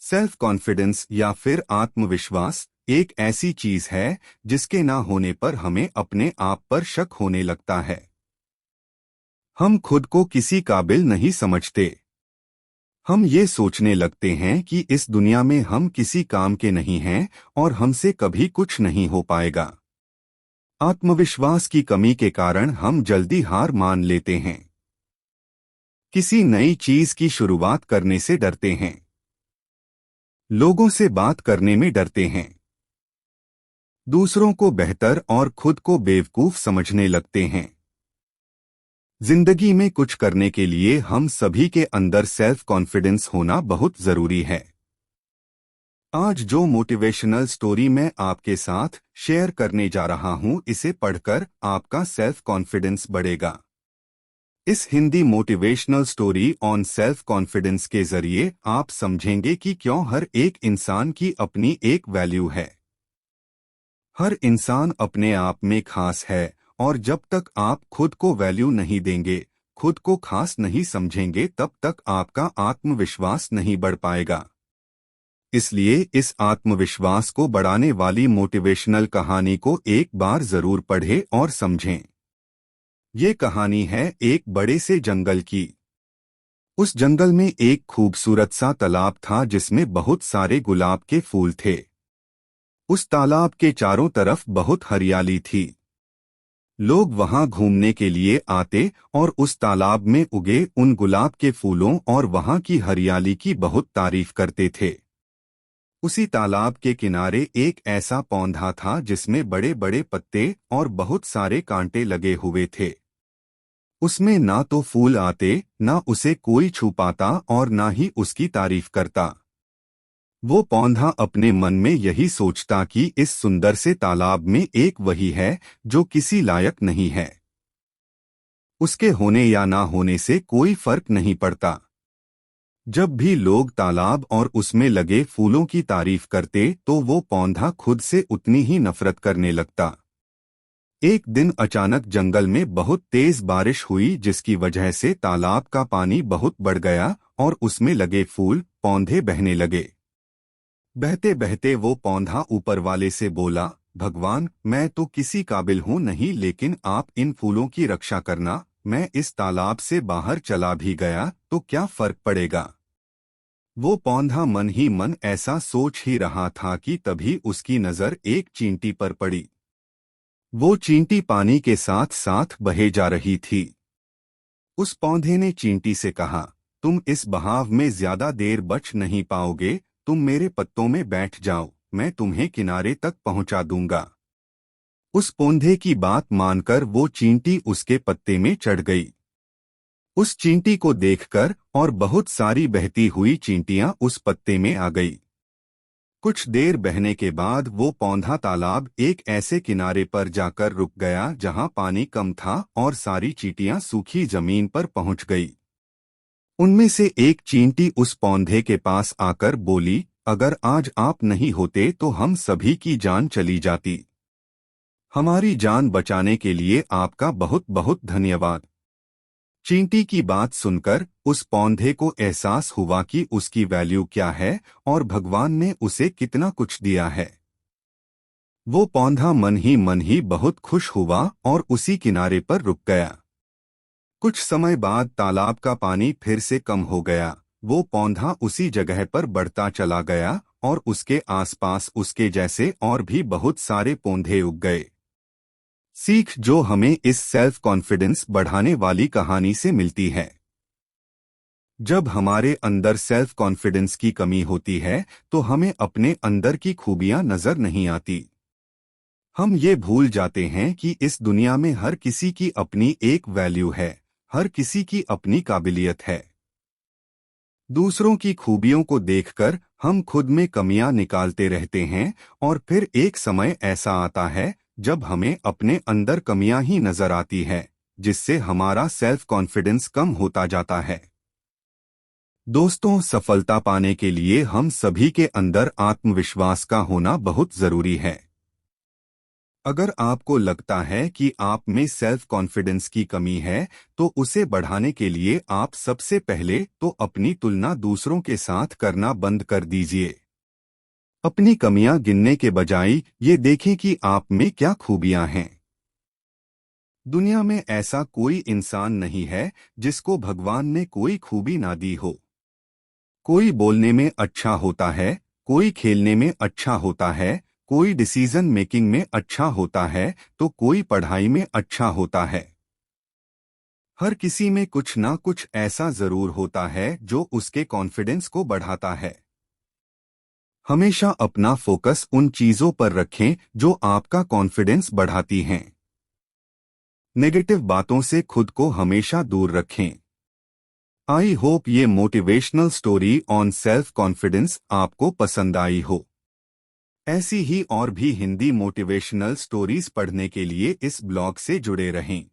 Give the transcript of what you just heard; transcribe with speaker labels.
Speaker 1: Self confidence या फिर आत्मविश्वास एक ऐसी चीज है जिसके ना होने पर हमें अपने आप पर शक होने लगता है। हम खुद को किसी काबिल नहीं समझते। हम ये सोचने लगते हैं कि इस दुनिया में हम किसी काम के नहीं हैं और हमसे कभी कुछ नहीं हो पाएगा। आत्मविश्वास की कमी के कारण हम जल्दी हार मान लेते हैं। किसी नई चीज की शुरुआत करने से डरते हैं। लोगों से बात करने में डरते हैं। दूसरों को बेहतर और खुद को बेवकूफ समझने लगते हैं। जिंदगी में कुछ करने के लिए हम सभी के अंदर सेल्फ कॉन्फिडेंस होना बहुत जरूरी है। आज जो मोटिवेशनल स्टोरी मैं आपके साथ शेयर करने जा रहा हूं, इसे पढ़कर आपका सेल्फ कॉन्फिडेंस बढ़ेगा। इस Hindi motivational story on self confidence के जरिए आप समझेंगे कि क्यों हर एक इंसान की अपनी एक वैल्यू है। हर इंसान अपने आप में खास है और जब तक आप खुद को वैल्यू नहीं देंगे, खुद को खास नहीं समझेंगे, तब तक आपका आत्मविश्वास नहीं बढ़ पाएगा। इसलिए इस आत्मविश्वास को बढ़ाने वाली मोटिवेशनल कहानी को एक बार जरूर पढ़ें और समझें। ये कहानी है एक बड़े से जंगल की। उस जंगल में एक खूबसूरत सा तालाब था जिसमें बहुत सारे गुलाब के फूल थे। उस तालाब के चारों तरफ बहुत हरियाली थी। लोग वहां घूमने के लिए आते और उस तालाब में उगे उन गुलाब के फूलों और वहां की हरियाली की बहुत तारीफ करते थे। उसी तालाब के किनारे एक ऐसा पौधा था जिसमें बड़े बड़े पत्ते और बहुत सारे कांटे लगे हुए थे। उसमें ना तो फूल आते, ना उसे कोई छू पाता और ना ही उसकी तारीफ करता। वो पौधा अपने मन में यही सोचता कि इस सुंदर से तालाब में एक वही है जो किसी लायक नहीं है। उसके होने या ना होने से कोई फर्क नहीं पड़ता। जब भी लोग तालाब और उसमें लगे फूलों की तारीफ करते तो वो पौधा खुद से उतनी ही नफरत करने लगता। एक दिन अचानक जंगल में बहुत तेज बारिश हुई, जिसकी वजह से तालाब का पानी बहुत बढ़ गया और उसमें लगे फूल पौधे बहने लगे। बहते बहते वो पौधा ऊपर वाले से बोला, भगवान, मैं तो किसी काबिल हूँ नहीं, लेकिन आप इन फूलों की रक्षा करना। मैं इस तालाब से बाहर चला भी गया तो क्या फर्क पड़ेगा। वो पौधा मन ही मन ऐसा सोच ही रहा था कि तभी उसकी नजर एक चींटी पर पड़ी। वो चींटी पानी के साथ साथ बहे जा रही थी। उस पौधे ने चींटी से कहा, तुम इस बहाव में ज्यादा देर बच नहीं पाओगे, तुम मेरे पत्तों में बैठ जाओ, मैं तुम्हें किनारे तक पहुंचा दूंगा। उस पौधे की बात मानकर वो चींटी उसके पत्ते में चढ़ गई। उस चींटी को देखकर और बहुत सारी बहती हुई चींटियां उस पत्ते में आ गई। कुछ देर बहने के बाद वो पौधा तालाब एक ऐसे किनारे पर जाकर रुक गया जहां पानी कम था और सारी चींटियां सूखी जमीन पर पहुंच गई। उनमें से एक चींटी उस पौधे के पास आकर बोली, अगर आज आप नहीं होते तो हम सभी की जान चली जाती। हमारी जान बचाने के लिए आपका बहुत बहुत धन्यवाद। चींटी की बात सुनकर उस पौधे को एहसास हुआ कि उसकी वैल्यू क्या है और भगवान ने उसे कितना कुछ दिया है। वो पौधा मन ही बहुत खुश हुआ और उसी किनारे पर रुक गया। कुछ समय बाद तालाब का पानी फिर से कम हो गया। वो पौधा उसी जगह पर बढ़ता चला गया और उसके आसपास उसके जैसे और भी बहुत सारे पौधे उग गए। सीख जो हमें इस सेल्फ कॉन्फिडेंस बढ़ाने वाली कहानी से मिलती है। जब हमारे अंदर सेल्फ कॉन्फिडेंस की कमी होती है तो हमें अपने अंदर की खूबियां नजर नहीं आती। हम ये भूल जाते हैं कि इस दुनिया में हर किसी की अपनी एक वैल्यू है, हर किसी की अपनी काबिलियत है। दूसरों की खूबियों को देखकर हम खुद में कमियां निकालते रहते हैं और फिर एक समय ऐसा आता है जब हमें अपने अंदर कमियां ही नजर आती है, जिससे हमारा सेल्फ कॉन्फिडेंस कम होता जाता है। दोस्तों, सफलता पाने के लिए हम सभी के अंदर आत्मविश्वास का होना बहुत जरूरी है। अगर आपको लगता है कि आप में सेल्फ कॉन्फिडेंस की कमी है, तो उसे बढ़ाने के लिए आप सबसे पहले तो अपनी तुलना दूसरों के साथ करना बंद कर दीजिए। अपनी कमियां गिनने के बजाय ये देखें कि आप में क्या खूबियां हैं। दुनिया में ऐसा कोई इंसान नहीं है जिसको भगवान ने कोई खूबी ना दी हो। कोई बोलने में अच्छा होता है, कोई खेलने में अच्छा होता है, कोई डिसीजन मेकिंग में अच्छा होता है, तो कोई पढ़ाई में अच्छा होता है। हर किसी में कुछ ना कुछ ऐसा जरूर होता है जो उसके कॉन्फिडेंस को बढ़ाता है। हमेशा अपना फोकस उन चीजों पर रखें जो आपका कॉन्फिडेंस बढ़ाती हैं। नेगेटिव बातों से खुद को हमेशा दूर रखें। आई होप ये motivational story on self confidence आपको पसंद आई हो। ऐसी ही और भी हिंदी मोटिवेशनल स्टोरीज पढ़ने के लिए इस ब्लॉग से जुड़े रहें।